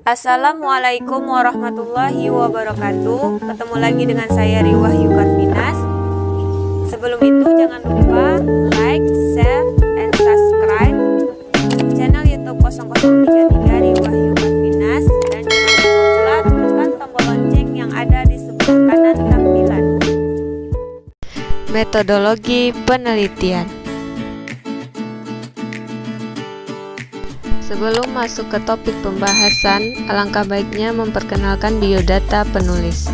Assalamualaikum warahmatullahi wabarakatuh. Ketemu lagi dengan saya Riwah Yukarvinas. Sebelum itu jangan lupa like, share, and subscribe channel YouTube 0033 Riwah Yukarvinas, dan jangan lupa pula tekan tombol lonceng yang ada di sebelah kanan tampilan. Metodologi penelitian. Sebelum masuk ke topik pembahasan, alangkah baiknya memperkenalkan biodata penulis.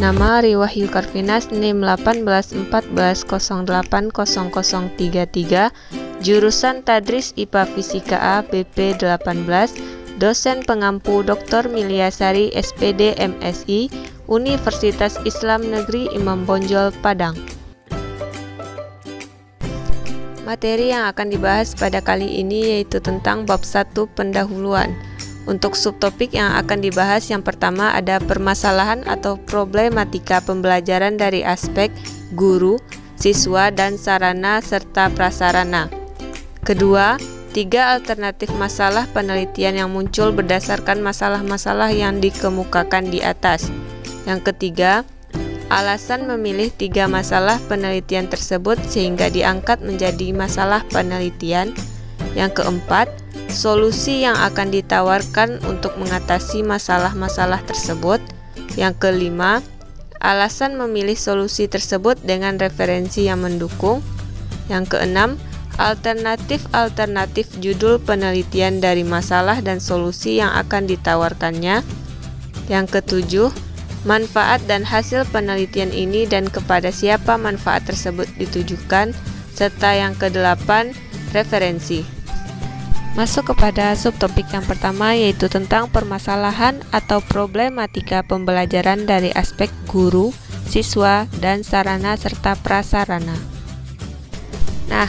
Nama Riwah Yukarvinas, NIM 1814080033, jurusan Tadris IPA Fisika A, BP 18, dosen pengampu Dr. Miliasari, SPD, MSI, Universitas Islam Negeri Imam Bonjol, Padang. Materi yang akan dibahas pada kali ini yaitu tentang bab 1 pendahuluan. Untuk subtopik yang akan dibahas, yang pertama ada permasalahan atau problematika pembelajaran dari aspek guru, siswa, dan sarana serta prasarana. Kedua, 3 alternatif masalah penelitian yang muncul berdasarkan masalah-masalah yang dikemukakan di atas. Yang ketiga, alasan memilih 3 masalah penelitian tersebut sehingga diangkat menjadi masalah penelitian. Yang keempat, solusi yang akan ditawarkan untuk mengatasi masalah-masalah tersebut. Yang kelima, alasan memilih solusi tersebut dengan referensi yang mendukung. Yang keenam, alternatif-alternatif judul penelitian dari masalah dan solusi yang akan ditawarkannya. Yang ketujuh, manfaat dan hasil penelitian ini dan kepada siapa manfaat tersebut ditujukan, serta yang kedelapan, referensi. Masuk kepada subtopik yang pertama, yaitu tentang permasalahan atau problematika pembelajaran dari aspek guru, siswa, dan sarana serta prasarana. Nah,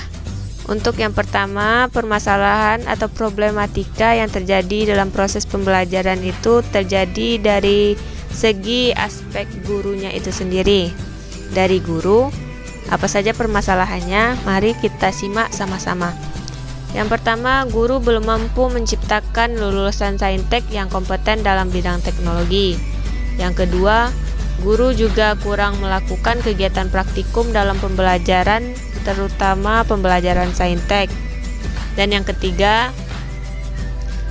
untuk yang pertama, permasalahan atau problematika yang terjadi dalam proses pembelajaran itu terjadi dari segi aspek gurunya itu sendiri. Dari guru, apa saja permasalahannya? Mari kita simak sama-sama. Yang pertama, guru belum mampu menciptakan lulusan saintek yang kompeten dalam bidang teknologi. Yang kedua, guru juga kurang melakukan kegiatan praktikum dalam pembelajaran, terutama pembelajaran saintek. Dan yang ketiga,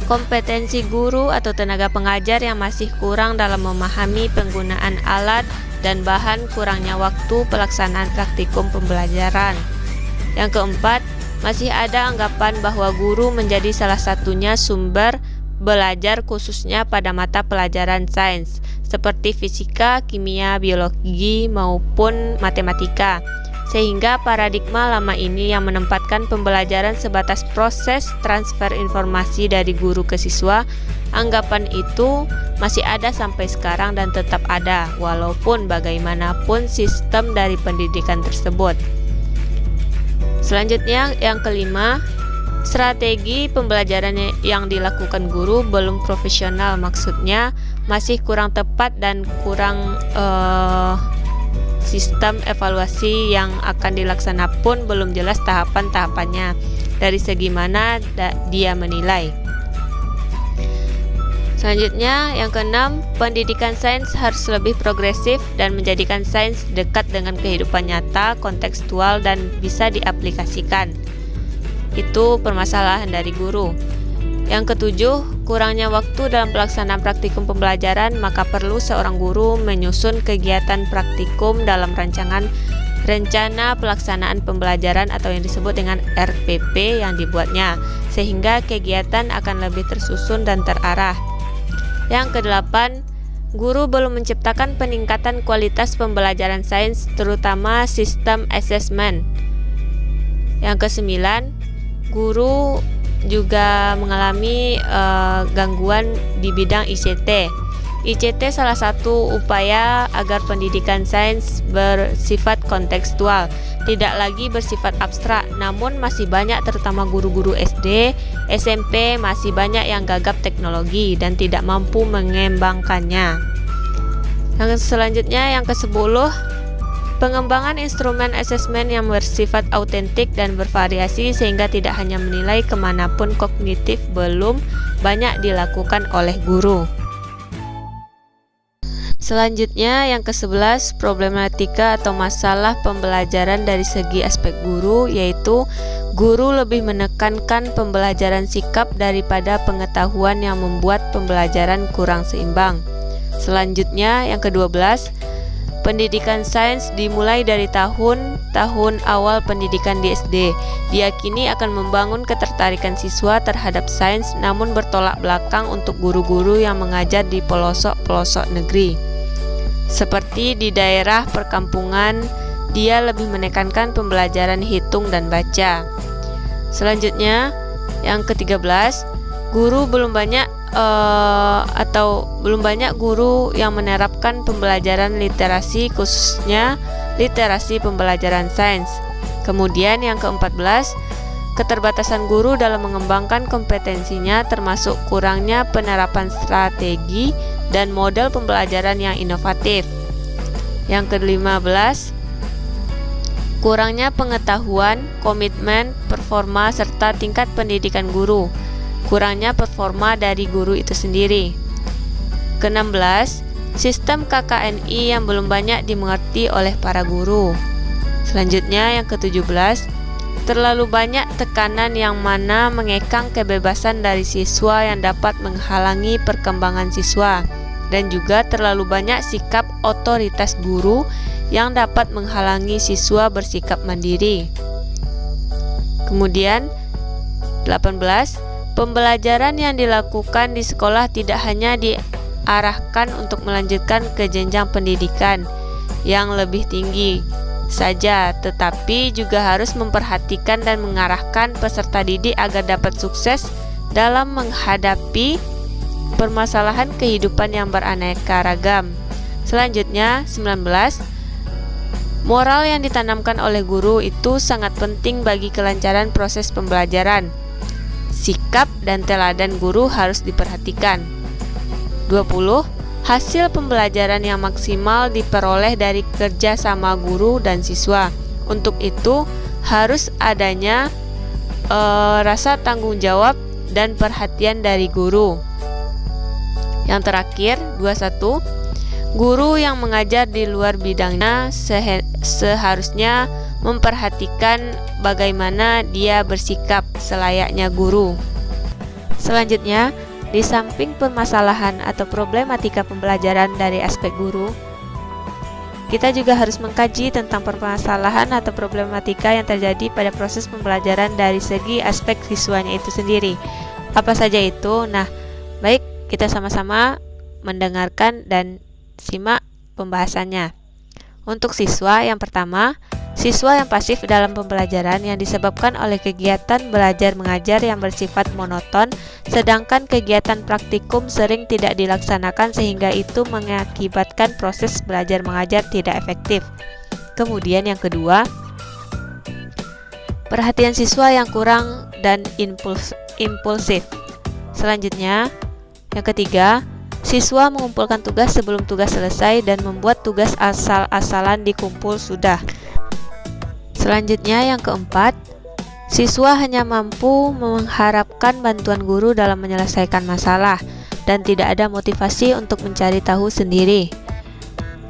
kompetensi guru atau tenaga pengajar yang masih kurang dalam memahami penggunaan alat dan bahan, kurangnya waktu pelaksanaan praktikum pembelajaran. Yang keempat, masih ada anggapan bahwa guru menjadi salah satunya sumber belajar khususnya pada mata pelajaran sains seperti fisika, kimia, biologi maupun matematika. Sehingga paradigma lama ini yang menempatkan pembelajaran sebatas proses transfer informasi dari guru ke siswa, anggapan itu masih ada sampai sekarang dan tetap ada, walaupun bagaimanapun sistem dari pendidikan tersebut. Selanjutnya, yang kelima, strategi pembelajaran yang dilakukan guru belum profesional, maksudnya masih kurang tepat dan kurang sistem evaluasi yang akan dilaksanakan pun belum jelas tahapan-tahapannya dari segi mana dia menilai. Selanjutnya, yang keenam, pendidikan sains harus lebih progresif dan menjadikan sains dekat dengan kehidupan nyata, kontekstual, dan bisa diaplikasikan. Itu permasalahan dari guru. Yang ketujuh, kurangnya waktu dalam pelaksanaan praktikum pembelajaran, maka perlu seorang guru menyusun kegiatan praktikum dalam rencana pelaksanaan pembelajaran atau yang disebut dengan RPP yang dibuatnya, sehingga kegiatan akan lebih tersusun dan terarah. Yang kedelapan, guru belum menciptakan peningkatan kualitas pembelajaran sains, terutama sistem asesmen. Yang kesembilan, guru juga mengalami gangguan di bidang ICT. ICT salah satu upaya agar pendidikan sains bersifat kontekstual, tidak lagi bersifat abstrak. Namun masih banyak, terutama guru-guru SD, SMP, masih banyak yang gagap teknologi dan tidak mampu mengembangkannya. Yang selanjutnya, yang ke-10, Pengembangan instrumen asesmen yang bersifat autentik dan bervariasi sehingga tidak hanya menilai kemanapun kognitif belum banyak dilakukan oleh guru. Selanjutnya yang ke-11, problematika atau masalah pembelajaran dari segi aspek guru, yaitu guru lebih menekankan pembelajaran sikap daripada pengetahuan yang membuat pembelajaran kurang seimbang. Selanjutnya yang ke-12, pendidikan sains dimulai dari tahun awal pendidikan di SD, diyakini akan membangun ketertarikan siswa terhadap sains, namun bertolak belakang untuk guru-guru yang mengajar di pelosok-pelosok negeri. Seperti di daerah perkampungan, dia lebih menekankan pembelajaran hitung dan baca. Selanjutnya, yang ke-13, guru belum banyak guru yang menerapkan pembelajaran literasi, khususnya literasi pembelajaran sains. Kemudian yang ke-14, keterbatasan guru dalam mengembangkan kompetensinya, termasuk kurangnya penerapan strategi dan model pembelajaran yang inovatif. Yang ke-15, kurangnya pengetahuan, komitmen, performa, serta tingkat pendidikan guru. Kurangnya performa dari guru itu sendiri. Ke-16, sistem KKNI yang belum banyak dimengerti oleh para guru. Selanjutnya yang ke-17, terlalu banyak tekanan yang mana mengekang kebebasan dari siswa yang dapat menghalangi perkembangan siswa, dan juga terlalu banyak sikap otoritas guru yang dapat menghalangi siswa bersikap mandiri. Kemudian 18, pembelajaran yang dilakukan di sekolah tidak hanya diarahkan untuk melanjutkan ke jenjang pendidikan yang lebih tinggi saja, tetapi juga harus memperhatikan dan mengarahkan peserta didik agar dapat sukses dalam menghadapi permasalahan kehidupan yang beraneka ragam. Selanjutnya 19, moral yang ditanamkan oleh guru itu sangat penting bagi kelancaran proses pembelajaran. Sikap dan teladan guru harus diperhatikan. 20, hasil pembelajaran yang maksimal diperoleh dari kerja sama guru dan siswa. Untuk itu harus adanya rasa tanggung jawab dan perhatian dari guru. Yang terakhir 21, guru yang mengajar di luar bidangnya seharusnya memperhatikan bagaimana dia bersikap selayaknya guru. Selanjutnya, di samping permasalahan atau problematika pembelajaran dari aspek guru, kita juga harus mengkaji tentang permasalahan atau problematika yang terjadi pada proses pembelajaran dari segi aspek siswanya itu sendiri. Apa saja itu? Nah, baik, kita sama-sama mendengarkan dan simak pembahasannya. Untuk siswa, yang pertama, siswa yang pasif dalam pembelajaran yang disebabkan oleh kegiatan belajar mengajar yang bersifat monoton, sedangkan kegiatan praktikum sering tidak dilaksanakan sehingga itu mengakibatkan proses belajar mengajar tidak efektif. Kemudian yang kedua, perhatian siswa yang kurang dan impulsif. Selanjutnya, yang ketiga, siswa mengumpulkan tugas sebelum tugas selesai dan membuat tugas asal-asalan dikumpul sudah. Selanjutnya yang keempat, siswa hanya mampu mengharapkan bantuan guru dalam menyelesaikan masalah dan tidak ada motivasi untuk mencari tahu sendiri.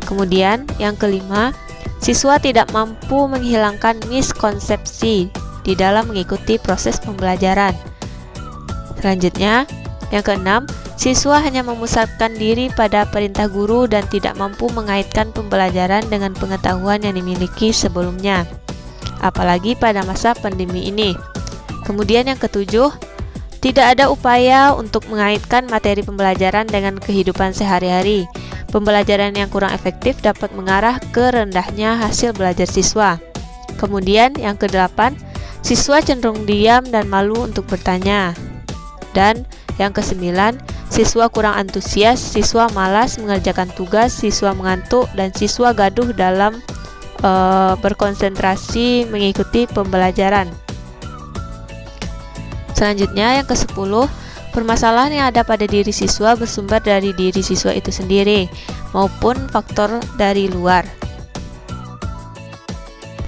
Kemudian yang kelima, siswa tidak mampu menghilangkan miskonsepsi di dalam mengikuti proses pembelajaran. Selanjutnya, yang keenam, siswa hanya memusatkan diri pada perintah guru dan tidak mampu mengaitkan pembelajaran dengan pengetahuan yang dimiliki sebelumnya, apalagi pada masa pandemi ini. Kemudian yang ketujuh, tidak ada upaya untuk mengaitkan materi pembelajaran dengan kehidupan sehari-hari. Pembelajaran yang kurang efektif dapat mengarah ke rendahnya hasil belajar siswa. Kemudian yang kedelapan, siswa cenderung diam dan malu untuk bertanya. Dan yang kesembilan, siswa kurang antusias, siswa malas mengerjakan tugas, siswa mengantuk, dan siswa gaduh dalam berkonsentrasi mengikuti pembelajaran. Selanjutnya yang ke-10, permasalahan yang ada pada diri siswa bersumber dari diri siswa itu sendiri maupun faktor dari luar.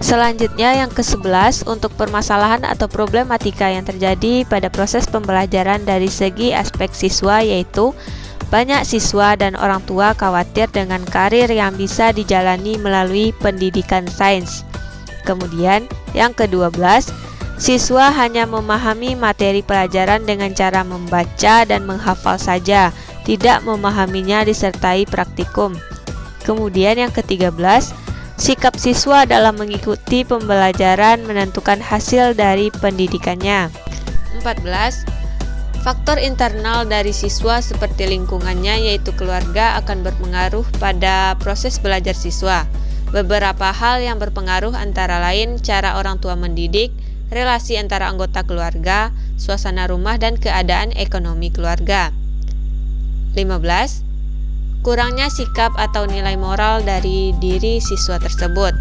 Selanjutnya yang ke-11 untuk permasalahan atau problematika yang terjadi pada proses pembelajaran dari segi aspek siswa, yaitu banyak siswa dan orang tua khawatir dengan karir yang bisa dijalani melalui pendidikan sains. Kemudian yang ke-12, siswa hanya memahami materi pelajaran dengan cara membaca dan menghafal saja, tidak memahaminya disertai praktikum. Kemudian yang ke-13, sikap siswa dalam mengikuti pembelajaran menentukan hasil dari pendidikannya. 14. Faktor internal dari siswa seperti lingkungannya, yaitu keluarga, akan berpengaruh pada proses belajar siswa. Beberapa hal yang berpengaruh antara lain cara orang tua mendidik, relasi antara anggota keluarga, suasana rumah, dan keadaan ekonomi keluarga. 15. Kurangnya sikap atau nilai moral dari diri siswa tersebut.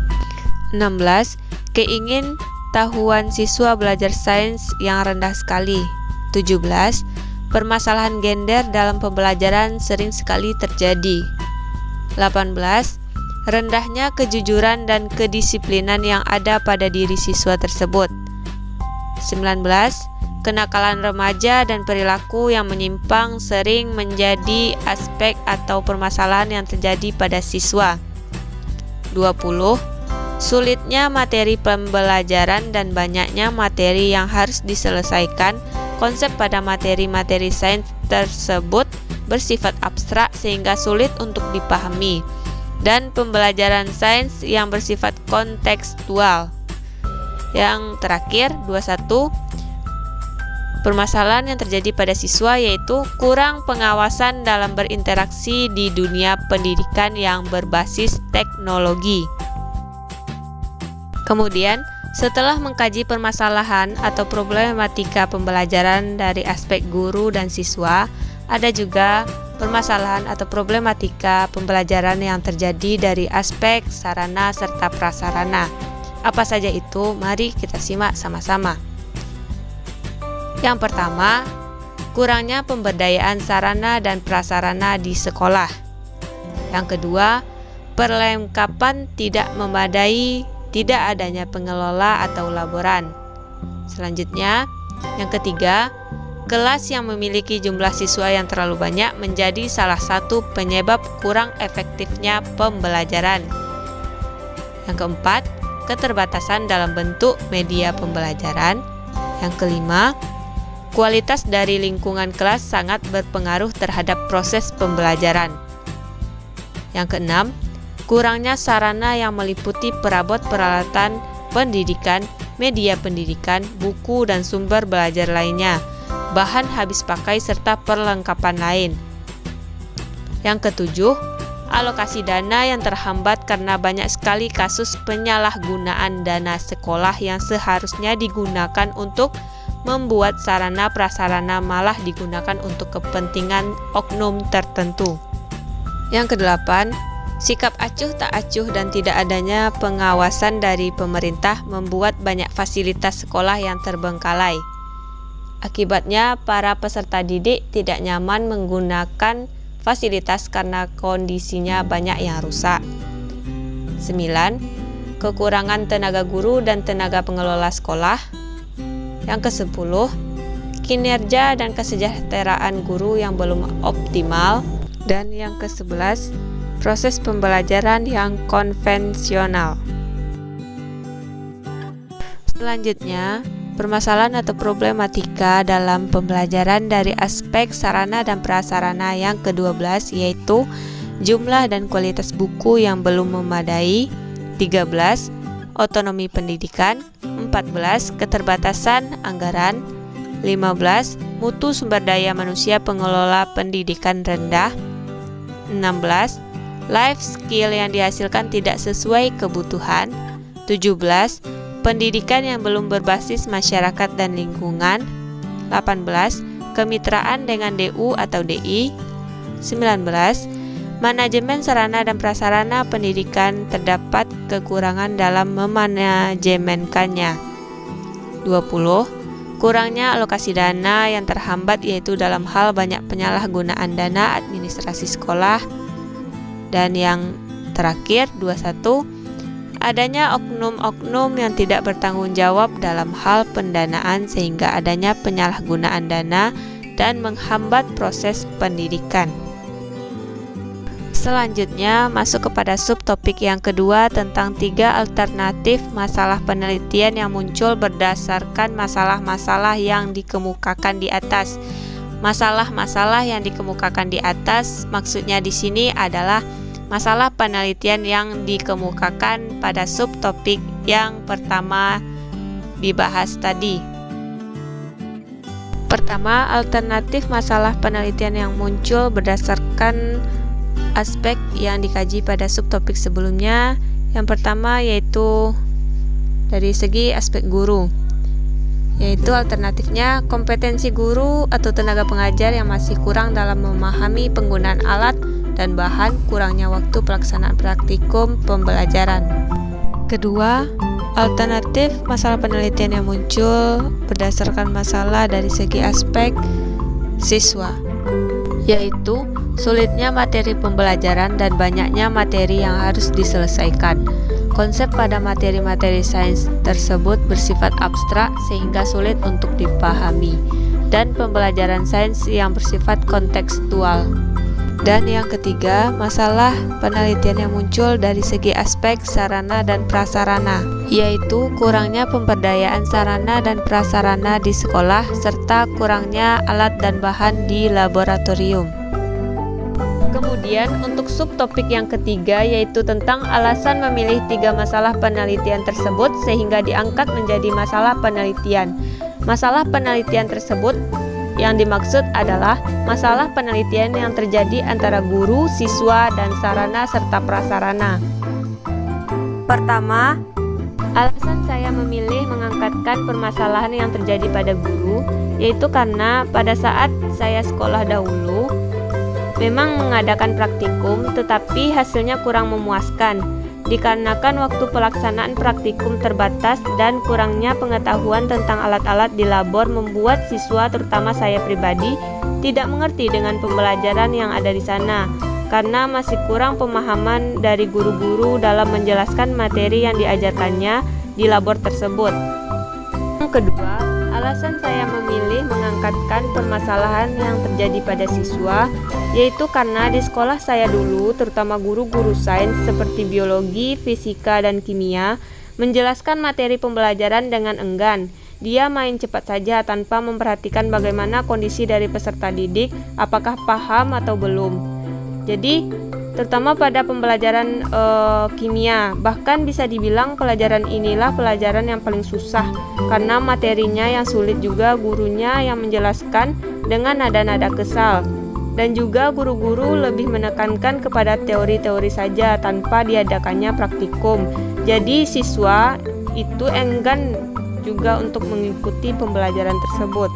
16. Keingintahuan siswa belajar sains yang rendah sekali. 17. Permasalahan gender dalam pembelajaran sering sekali terjadi. 18. Rendahnya kejujuran dan kedisiplinan yang ada pada diri siswa tersebut. 19. Kenakalan remaja dan perilaku yang menyimpang sering menjadi aspek atau permasalahan yang terjadi pada siswa. 20. Sulitnya materi pembelajaran dan banyaknya materi yang harus diselesaikan. Konsep pada materi-materi sains tersebut bersifat abstrak sehingga sulit untuk dipahami. Dan pembelajaran sains yang bersifat kontekstual. Yang terakhir, 21. Permasalahan yang terjadi pada siswa yaitu kurang pengawasan dalam berinteraksi di dunia pendidikan yang berbasis teknologi. Kemudian, setelah mengkaji permasalahan atau problematika pembelajaran dari aspek guru dan siswa, ada juga permasalahan atau problematika pembelajaran yang terjadi dari aspek sarana serta prasarana. Apa saja itu? Mari kita simak sama-sama. Yang pertama, kurangnya pemberdayaan sarana dan prasarana di sekolah. Yang kedua, perlengkapan tidak memadai, tidak adanya pengelola atau laboran. Selanjutnya, yang ketiga, kelas yang memiliki jumlah siswa yang terlalu banyak menjadi salah satu penyebab kurang efektifnya pembelajaran. Yang keempat, keterbatasan dalam bentuk media pembelajaran. Yang kelima, kualitas dari lingkungan kelas sangat berpengaruh terhadap proses pembelajaran. Yang keenam, kurangnya sarana yang meliputi perabot peralatan pendidikan, media pendidikan, buku dan sumber belajar lainnya, bahan habis pakai serta perlengkapan lain. Yang ketujuh, alokasi dana yang terhambat karena banyak sekali kasus penyalahgunaan dana sekolah yang seharusnya digunakan untuk membuat sarana prasarana malah digunakan untuk kepentingan oknum tertentu. Yang kedelapan, sikap acuh tak acuh dan tidak adanya pengawasan dari pemerintah membuat banyak fasilitas sekolah yang terbengkalai. Akibatnya, para peserta didik tidak nyaman menggunakan fasilitas karena kondisinya banyak yang rusak. 9. Kekurangan tenaga guru dan tenaga pengelola sekolah. Yang ke-10, kinerja dan kesejahteraan guru yang belum optimal. Dan yang ke-11, proses pembelajaran yang konvensional. Selanjutnya, permasalahan atau problematika dalam pembelajaran dari aspek sarana dan prasarana yang ke-12 yaitu jumlah dan kualitas buku yang belum memadai. 13. Otonomi pendidikan. 14. Keterbatasan anggaran. 15. Mutu sumber daya manusia pengelola pendidikan rendah. 16. Life skill yang dihasilkan tidak sesuai kebutuhan. 17. Pendidikan yang belum berbasis masyarakat dan lingkungan. 18. Kemitraan dengan DU atau DI. 19. Manajemen sarana dan prasarana pendidikan terdapat kekurangan dalam memanajemenkannya. 20. Kurangnya alokasi dana yang terhambat yaitu dalam hal banyak penyalahgunaan dana administrasi sekolah. Dan yang terakhir 21, adanya oknum-oknum yang tidak bertanggung jawab dalam hal pendanaan sehingga adanya penyalahgunaan dana dan menghambat proses pendidikan. Selanjutnya masuk kepada subtopik yang kedua tentang 3 alternatif masalah penelitian yang muncul berdasarkan masalah-masalah yang dikemukakan di atas. Masalah-masalah yang dikemukakan di atas maksudnya di sini adalah masalah penelitian yang dikemukakan pada subtopik yang pertama dibahas tadi. Pertama, alternatif masalah penelitian yang muncul berdasarkan aspek yang dikaji pada subtopik sebelumnya. Yang pertama yaitu dari segi aspek guru, yaitu alternatifnya kompetensi guru atau tenaga pengajar yang masih kurang dalam memahami penggunaan alat dan bahan, kurangnya waktu pelaksanaan praktikum pembelajaran. Kedua, alternatif masalah penelitian yang muncul berdasarkan masalah dari segi aspek siswa, yaitu sulitnya materi pembelajaran dan banyaknya materi yang harus diselesaikan. Konsep pada materi-materi sains tersebut bersifat abstrak sehingga sulit untuk dipahami, dan pembelajaran sains yang bersifat kontekstual. Dan yang ketiga, masalah penelitian yang muncul dari segi aspek sarana dan prasarana, yaitu kurangnya pemberdayaan sarana dan prasarana di sekolah serta kurangnya alat dan bahan di laboratorium. Kemudian untuk subtopik yang ketiga yaitu tentang alasan memilih 3 masalah penelitian tersebut sehingga diangkat menjadi masalah penelitian. Masalah penelitian tersebut yang dimaksud adalah masalah penelitian yang terjadi antara guru, siswa, dan sarana serta prasarana. Pertama, alasan saya memilih mengangkatkan permasalahan yang terjadi pada guru yaitu karena pada saat saya sekolah dahulu memang mengadakan praktikum, tetapi hasilnya kurang memuaskan, dikarenakan waktu pelaksanaan praktikum terbatas dan kurangnya pengetahuan tentang alat-alat di labor membuat siswa, terutama saya pribadi, tidak mengerti dengan pembelajaran yang ada di sana, karena masih kurang pemahaman dari guru-guru dalam menjelaskan materi yang diajarkannya di labor tersebut. Yang kedua, alasan saya memilih mengangkatkan permasalahan yang terjadi pada siswa yaitu karena di sekolah saya dulu, terutama guru-guru sains seperti biologi, fisika, dan kimia, menjelaskan materi pembelajaran dengan enggan. Dia main cepat saja tanpa memperhatikan bagaimana kondisi dari peserta didik, apakah paham atau belum. Jadi, terutama pada pembelajaran kimia, bahkan bisa dibilang pelajaran inilah pelajaran yang paling susah karena materinya yang sulit, juga gurunya yang menjelaskan dengan nada-nada kesal, dan juga guru-guru lebih menekankan kepada teori-teori saja tanpa diadakannya praktikum. Jadi siswa itu enggan juga untuk mengikuti pembelajaran tersebut.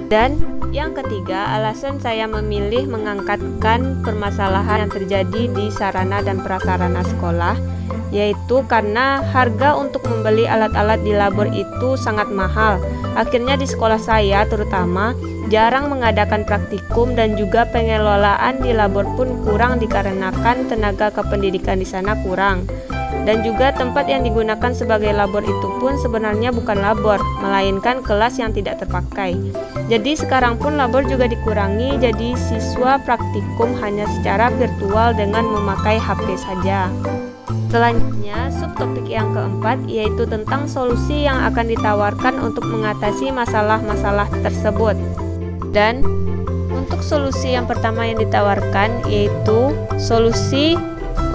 Dan yang ketiga, alasan saya memilih mengangkatkan permasalahan yang terjadi di sarana dan prasarana sekolah yaitu karena harga untuk membeli alat-alat di labor itu sangat mahal. Akhirnya di sekolah saya terutama jarang mengadakan praktikum dan juga pengelolaan di labor pun kurang dikarenakan tenaga kependidikan di sana kurang. Dan juga tempat yang digunakan sebagai labor itu pun sebenarnya bukan labor, melainkan kelas yang tidak terpakai. Jadi sekarang pun labor juga dikurangi, jadi siswa praktikum hanya secara virtual dengan memakai HP saja. Selanjutnya, subtopik yang keempat yaitu tentang solusi yang akan ditawarkan untuk mengatasi masalah-masalah tersebut. Dan untuk solusi yang pertama yang ditawarkan yaitu solusi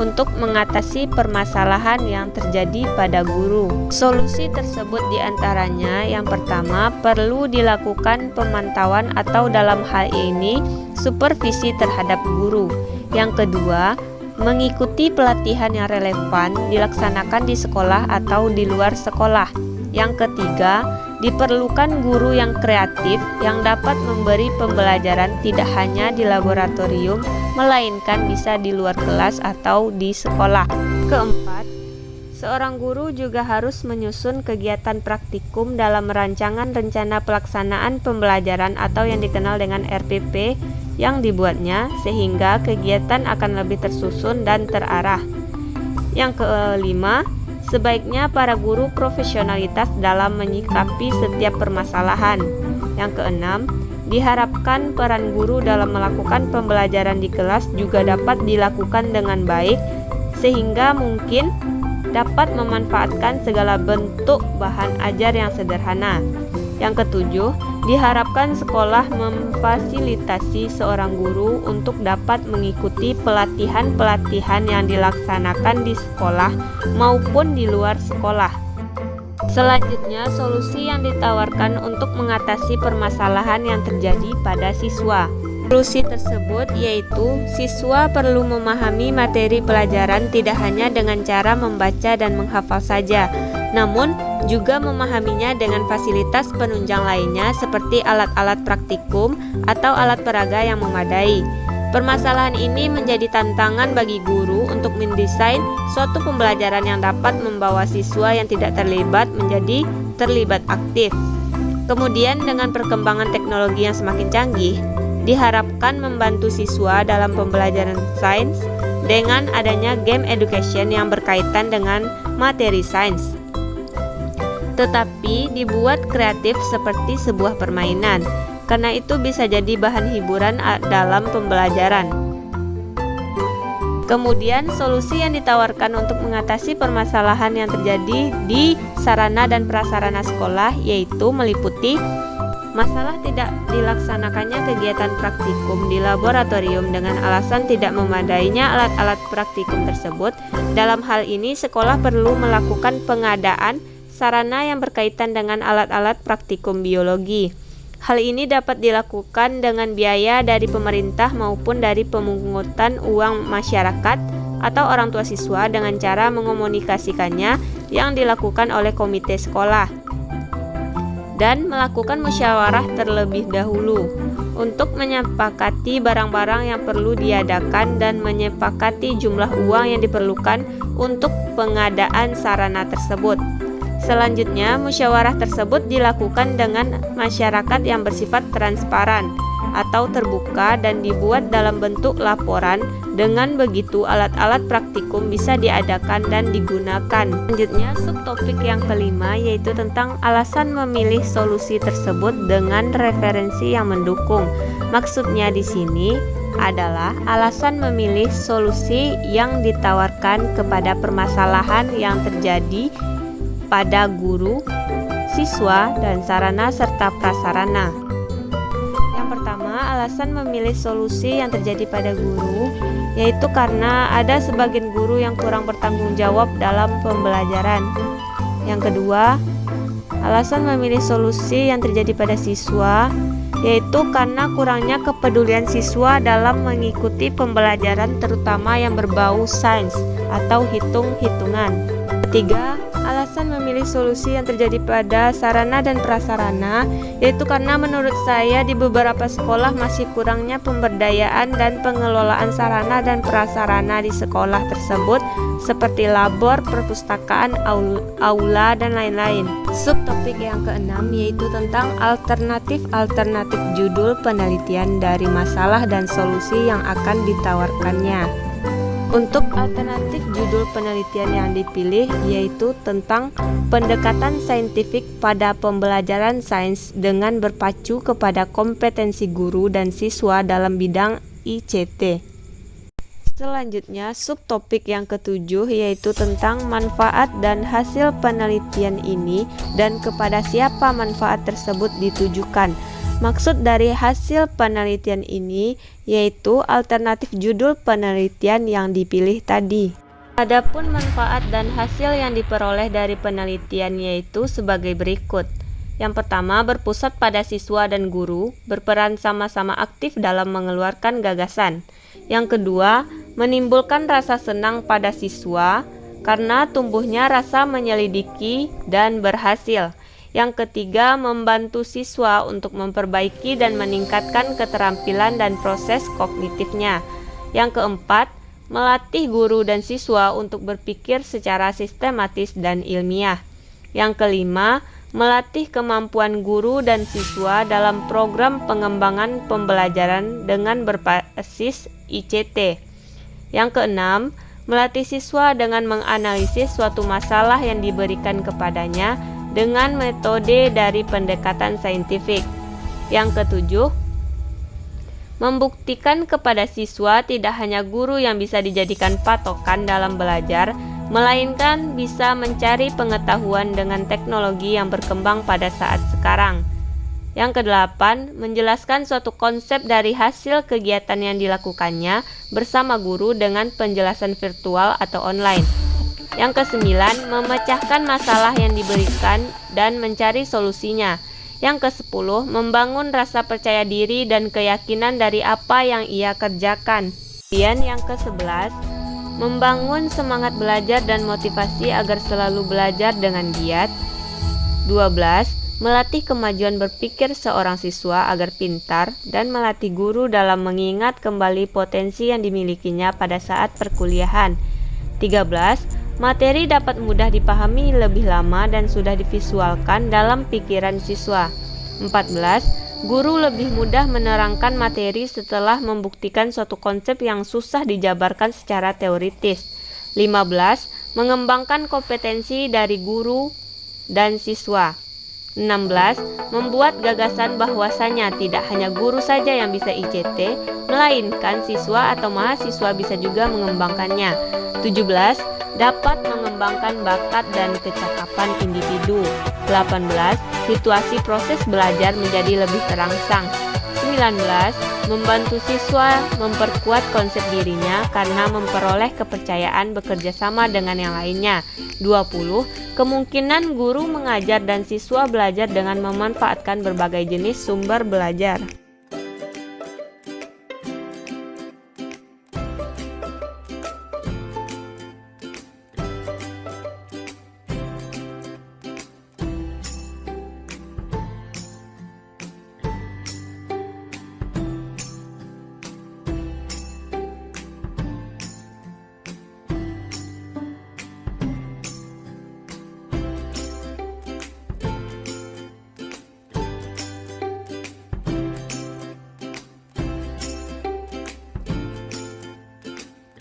untuk mengatasi permasalahan yang terjadi pada guru. Solusi tersebut diantaranya yang pertama perlu dilakukan pemantauan atau dalam hal ini supervisi terhadap guru. Yang kedua, mengikuti pelatihan yang relevan dilaksanakan di sekolah atau di luar sekolah. Yang ketiga, diperlukan guru yang kreatif yang dapat memberi pembelajaran tidak hanya di laboratorium, melainkan bisa di luar kelas atau di sekolah. Keempat, seorang guru juga harus menyusun kegiatan praktikum dalam rancangan rencana pelaksanaan pembelajaran atau yang dikenal dengan RPP yang dibuatnya, sehingga kegiatan akan lebih tersusun dan terarah. Yang kelima, sebaiknya para guru profesionalitas dalam menyikapi setiap permasalahan. Yang keenam, diharapkan peran guru dalam melakukan pembelajaran di kelas juga dapat dilakukan dengan baik, sehingga mungkin dapat memanfaatkan segala bentuk bahan ajar yang sederhana. Yang ketujuh, diharapkan sekolah memfasilitasi seorang guru untuk dapat mengikuti pelatihan-pelatihan yang dilaksanakan di sekolah maupun di luar sekolah. Selanjutnya, solusi yang ditawarkan untuk mengatasi permasalahan yang terjadi pada siswa. Solusi tersebut yaitu siswa perlu memahami materi pelajaran tidak hanya dengan cara membaca dan menghafal saja, namun juga memahaminya dengan fasilitas penunjang lainnya seperti alat-alat praktikum atau alat peraga yang memadai. Permasalahan ini menjadi tantangan bagi guru untuk mendesain suatu pembelajaran yang dapat membawa siswa yang tidak terlibat menjadi terlibat aktif. Kemudian dengan perkembangan teknologi yang semakin canggih, diharapkan membantu siswa dalam pembelajaran sains dengan adanya game education yang berkaitan dengan materi sains, tetapi dibuat kreatif seperti sebuah permainan, karena itu bisa jadi bahan hiburan dalam pembelajaran. Kemudian solusi yang ditawarkan untuk mengatasi permasalahan yang terjadi di sarana dan prasarana sekolah yaitu meliputi masalah tidak dilaksanakannya kegiatan praktikum di laboratorium dengan alasan tidak memadainya alat-alat praktikum tersebut. Dalam hal ini, sekolah perlu melakukan pengadaan sarana yang berkaitan dengan alat-alat praktikum biologi. Hal ini dapat dilakukan dengan biaya dari pemerintah maupun dari pemungutan uang masyarakat atau orang tua siswa dengan cara mengomunikasikannya yang dilakukan oleh komite sekolah, dan melakukan musyawarah terlebih dahulu untuk menyepakati barang-barang yang perlu diadakan dan menyepakati jumlah uang yang diperlukan untuk pengadaan sarana tersebut. Selanjutnya, musyawarah tersebut dilakukan dengan masyarakat yang bersifat transparan atau terbuka dan dibuat dalam bentuk laporan. Dengan begitu, alat-alat praktikum bisa diadakan dan digunakan. Selanjutnya, subtopik yang kelima yaitu tentang alasan memilih solusi tersebut dengan referensi yang mendukung. Maksudnya di sini adalah alasan memilih solusi yang ditawarkan kepada permasalahan yang terjadi pada guru, siswa, dan sarana serta prasarana. Yang pertama, alasan memilih solusi yang terjadi pada guru yaitu karena ada sebagian guru yang kurang bertanggung jawab dalam pembelajaran. Yang kedua, alasan memilih solusi yang terjadi pada siswa yaitu karena kurangnya kepedulian siswa dalam mengikuti pembelajaran terutama yang berbau sains atau hitung-hitungan. Ketiga, alasan memilih solusi yang terjadi pada sarana dan prasarana yaitu karena menurut saya di beberapa sekolah masih kurangnya pemberdayaan dan pengelolaan sarana dan prasarana di sekolah tersebut seperti labor, perpustakaan, aula, dan lain-lain. Subtopik yang keenam yaitu tentang alternatif judul penelitian dari masalah dan solusi yang akan ditawarkannya. Untuk alternatif judul penelitian yang dipilih yaitu tentang pendekatan saintifik pada pembelajaran sains dengan berpacu kepada kompetensi guru dan siswa dalam bidang ICT. Selanjutnya, subtopik yang ketujuh yaitu tentang manfaat dan hasil penelitian ini dan kepada siapa manfaat tersebut ditujukan. Maksud dari hasil penelitian ini yaitu alternatif judul penelitian yang dipilih tadi. Adapun manfaat dan hasil yang diperoleh dari penelitian yaitu sebagai berikut. Yang pertama, berpusat pada siswa dan guru, berperan sama-sama aktif dalam mengeluarkan gagasan. Yang kedua, menimbulkan rasa senang pada siswa karena tumbuhnya rasa menyelidiki dan berhasil. Yang ketiga, membantu siswa untuk memperbaiki dan meningkatkan keterampilan dan proses kognitifnya. Yang keempat, melatih guru dan siswa untuk berpikir secara sistematis dan ilmiah. Yang kelima, melatih kemampuan guru dan siswa dalam program pengembangan pembelajaran dengan berbasis ICT. Yang keenam, melatih siswa dengan menganalisis suatu masalah yang diberikan kepadanya dengan metode dari pendekatan saintifik. Yang ketujuh, membuktikan kepada siswa tidak hanya guru yang bisa dijadikan patokan dalam belajar, melainkan bisa mencari pengetahuan dengan teknologi yang berkembang pada saat sekarang. Yang kedelapan, menjelaskan suatu konsep dari hasil kegiatan yang dilakukannya bersama guru dengan penjelasan virtual atau online. Yang kesembilan, memecahkan masalah yang diberikan dan mencari solusinya. Yang kesepuluh, membangun rasa percaya diri dan keyakinan dari apa yang ia kerjakan. Kemudian yang kesebelas, membangun semangat belajar dan motivasi agar selalu belajar dengan giat. 12. Melatih kemajuan berpikir seorang siswa agar pintar dan melatih guru dalam mengingat kembali potensi yang dimilikinya pada saat perkuliahan. 13. Materi dapat mudah dipahami lebih lama dan sudah divisualkan dalam pikiran siswa. 14. Guru lebih mudah menerangkan materi setelah membuktikan suatu konsep yang susah dijabarkan secara teoritis. 15. Mengembangkan kompetensi dari guru dan siswa. 16. Membuat gagasan bahwasanya tidak hanya guru saja yang bisa ICT, melainkan siswa atau mahasiswa bisa juga mengembangkannya. 17. Dapat mengembangkan bakat dan kecakapan individu. 18. Situasi proses belajar menjadi lebih terangsang. 19. Membantu siswa memperkuat konsep dirinya karena memperoleh kepercayaan bekerja sama dengan yang lainnya. 20. Kemungkinan guru mengajar dan siswa belajar dengan memanfaatkan berbagai jenis sumber belajar.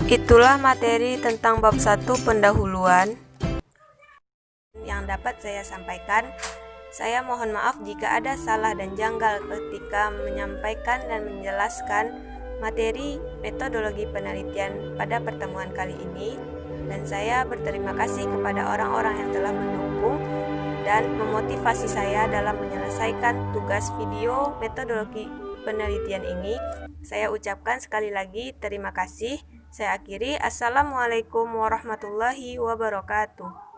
Itulah materi tentang bab 1 pendahuluan yang dapat saya sampaikan. Saya mohon maaf jika ada salah dan janggal ketika menyampaikan dan menjelaskan materi metodologi penelitian pada pertemuan kali ini. Dan saya berterima kasih kepada orang-orang yang telah mendukung dan memotivasi saya dalam menyelesaikan tugas video metodologi penelitian ini. Saya ucapkan sekali lagi terima kasih. Saya akhiri. Assalamualaikum warahmatullahi wabarakatuh.